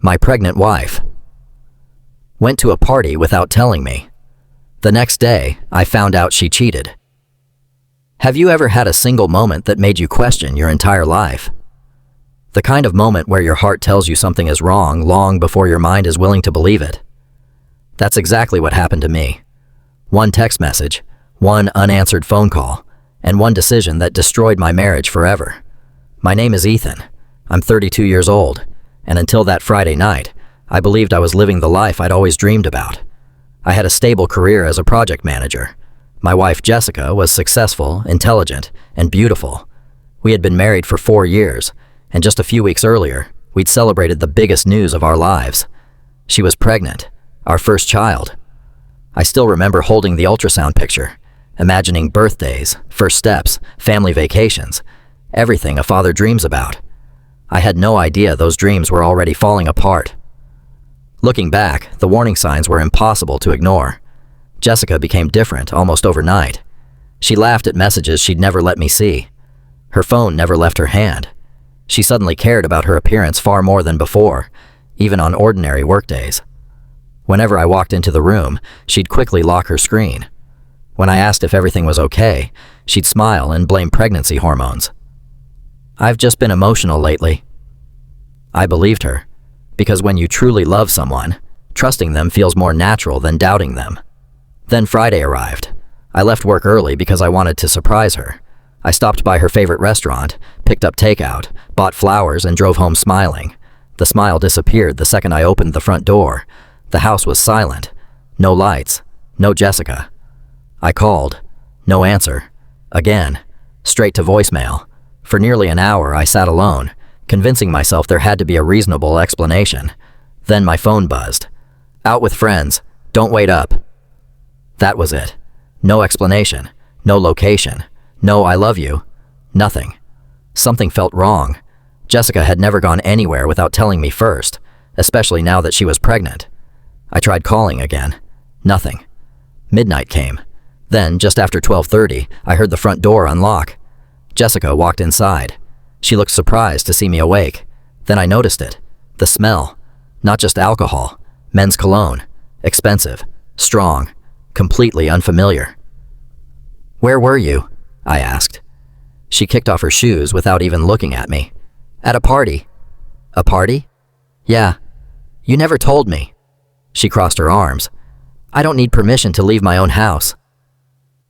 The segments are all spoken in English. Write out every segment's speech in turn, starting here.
My pregnant wife. Went to a party without telling me. The next day, I found out she cheated. Have you ever had a single moment that made you question your entire life? The kind of moment where your heart tells you something is wrong long before your mind is willing to believe it. That's exactly what happened to me. One text message, one unanswered phone call, and one decision that destroyed my marriage forever. My name is Ethan. I'm 32 years old, and until that Friday night, I believed I was living the life I'd always dreamed about. I had a stable career as a project manager. My wife, Jessica, was successful, intelligent, and beautiful. We had been married for 4 years, and just a few weeks earlier, we'd celebrated the biggest news of our lives. She was pregnant, our first child. I still remember holding the ultrasound picture, imagining birthdays, first steps, family vacations, everything a father dreams about. I had no idea those dreams were already falling apart. Looking back, the warning signs were impossible to ignore. Jessica became different almost overnight. She laughed at messages she'd never let me see. Her phone never left her hand. She suddenly cared about her appearance far more than before, even on ordinary workdays. Whenever I walked into the room, she'd quickly lock her screen. When I asked if everything was okay, she'd smile and blame pregnancy hormones. I've just been emotional lately. I believed her, because when you truly love someone, trusting them feels more natural than doubting them. Then Friday arrived. I left work early because I wanted to surprise her. I stopped by her favorite restaurant, picked up takeout, bought flowers, and drove home smiling. The smile disappeared the second I opened the front door. The house was silent. No lights. No Jessica. I called. No answer. Again. Straight to voicemail. For nearly an hour, I sat alone, convincing myself there had to be a reasonable explanation. Then my phone buzzed. Out with friends. Don't wait up. That was it. No explanation. No location. No I love you. Nothing. Something felt wrong. Jessica had never gone anywhere without telling me first, especially now that she was pregnant. I tried calling again. Nothing. Midnight came. Then, just after 12:30, I heard the front door unlock. Jessica walked inside. She looked surprised to see me awake. Then I noticed it. The smell. Not just alcohol. Men's cologne. Expensive. Strong. Completely unfamiliar. "Where were you?" I asked. She kicked off her shoes without even looking at me. "At a party." "A party?" "Yeah. You never told me." She crossed her arms. "I don't need permission to leave my own house."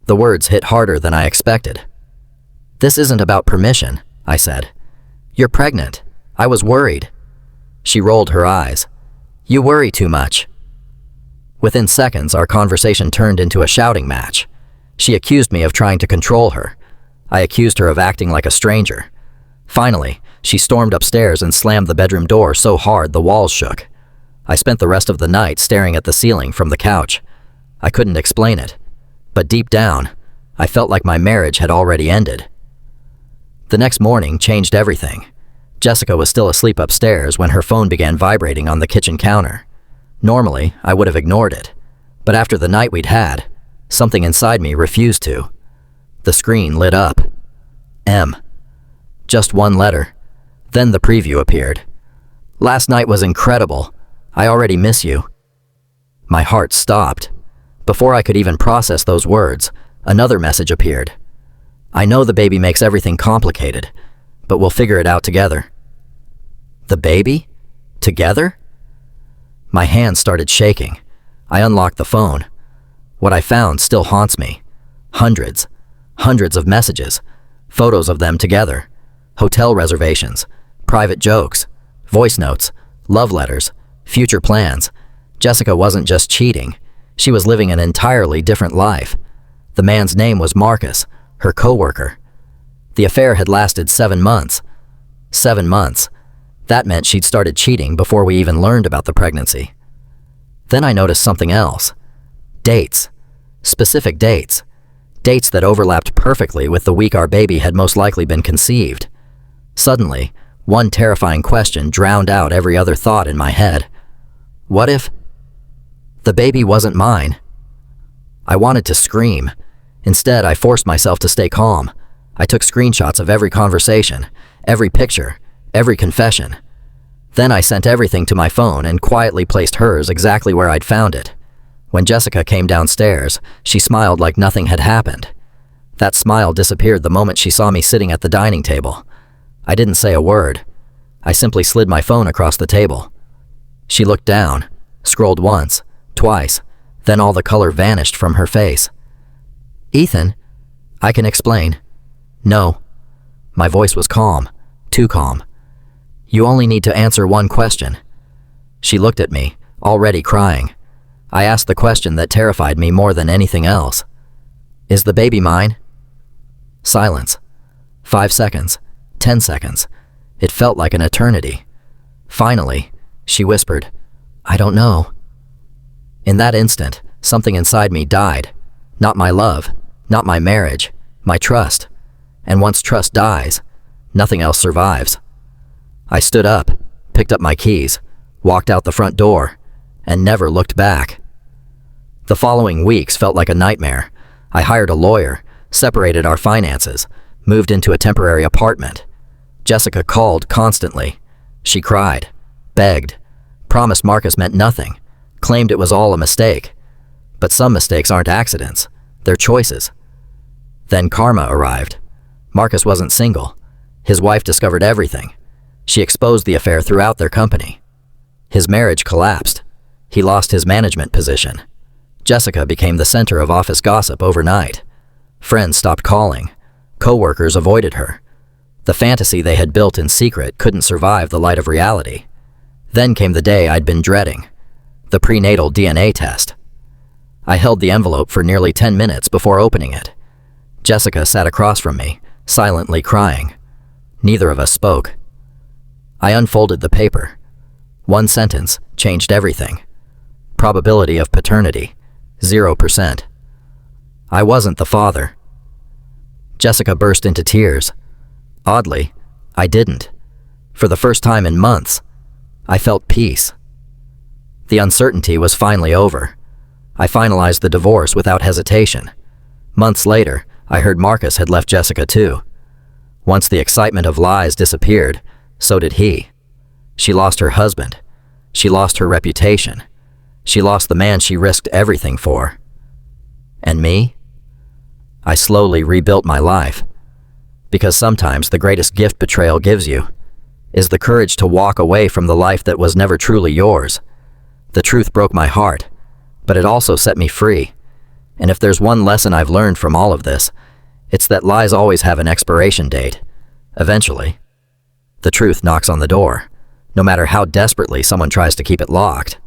The words hit harder than I expected. "This isn't about permission," I said. "You're pregnant. I was worried." She rolled her eyes. "You worry too much." Within seconds, our conversation turned into a shouting match. She accused me of trying to control her. I accused her of acting like a stranger. Finally, she stormed upstairs and slammed the bedroom door so hard the walls shook. I spent the rest of the night staring at the ceiling from the couch. I couldn't explain it, but deep down, I felt like my marriage had already ended. The next morning changed everything. Jessica was still asleep upstairs when her phone began vibrating on the kitchen counter. Normally, I would have ignored it, but after the night we'd had, something inside me refused to. The screen lit up. M. Just one letter. Then the preview appeared. "Last night was incredible. I already miss you." My heart stopped. Before I could even process those words, another message appeared. "I know the baby makes everything complicated, but we'll figure it out together." The baby? Together? My hands started shaking. I unlocked the phone. What I found still haunts me. Hundreds of messages, photos of them together, hotel reservations, private jokes, voice notes, love letters, future plans. Jessica wasn't just cheating. She was living an entirely different life. The man's name was Marcus, her co-worker. The affair had lasted 7 months. 7 months. That meant she'd started cheating before we even learned about the pregnancy. Then I noticed something else. Dates. Specific dates. Dates that overlapped perfectly with the week our baby had most likely been conceived. Suddenly, one terrifying question drowned out every other thought in my head. What if the baby wasn't mine? I wanted to scream. Instead, I forced myself to stay calm. I took screenshots of every conversation, every picture, every confession. Then I sent everything to my phone and quietly placed hers exactly where I'd found it. When Jessica came downstairs, she smiled like nothing had happened. That smile disappeared the moment she saw me sitting at the dining table. I didn't say a word. I simply slid my phone across the table. She looked down, scrolled once, twice, then all the color vanished from her face. "Ethan, I can explain." "No." My voice was calm, too calm. "You only need to answer one question." She looked at me, already crying. I asked the question that terrified me more than anything else. "Is the baby mine?" Silence. 5 seconds, 10 seconds. It felt like an eternity. Finally, she whispered, "I don't know." In that instant, something inside me died. Not my love, not my marriage, my trust. And once trust dies, nothing else survives. I stood up, picked up my keys, walked out the front door, and never looked back. The following weeks felt like a nightmare. I hired a lawyer, separated our finances, moved into a temporary apartment. Jessica called constantly. She cried, begged, promised Marcus meant nothing, claimed it was all a mistake. But some mistakes aren't accidents, they're choices. Then karma arrived. Marcus wasn't single. His wife discovered everything. She exposed the affair throughout their company. His marriage collapsed. He lost his management position. Jessica became the center of office gossip overnight. Friends stopped calling. Co-workers avoided her. The fantasy they had built in secret couldn't survive the light of reality. Then came the day I'd been dreading, the prenatal DNA test. I held the envelope for nearly 10 minutes before opening it. Jessica sat across from me, silently crying. Neither of us spoke. I unfolded the paper. One sentence changed everything. Probability of paternity, 0%. I wasn't the father. Jessica burst into tears. Oddly, I didn't. For the first time in months, I felt peace. The uncertainty was finally over. I finalized the divorce without hesitation. Months later, I heard Marcus had left Jessica too. Once the excitement of lies disappeared, so did he. She lost her husband. She lost her reputation. She lost the man she risked everything for. And me? I slowly rebuilt my life. Because sometimes the greatest gift betrayal gives you is the courage to walk away from the life that was never truly yours. The truth broke my heart, but it also set me free. And if there's one lesson I've learned from all of this, it's that lies always have an expiration date. Eventually, the truth knocks on the door, no matter how desperately someone tries to keep it locked.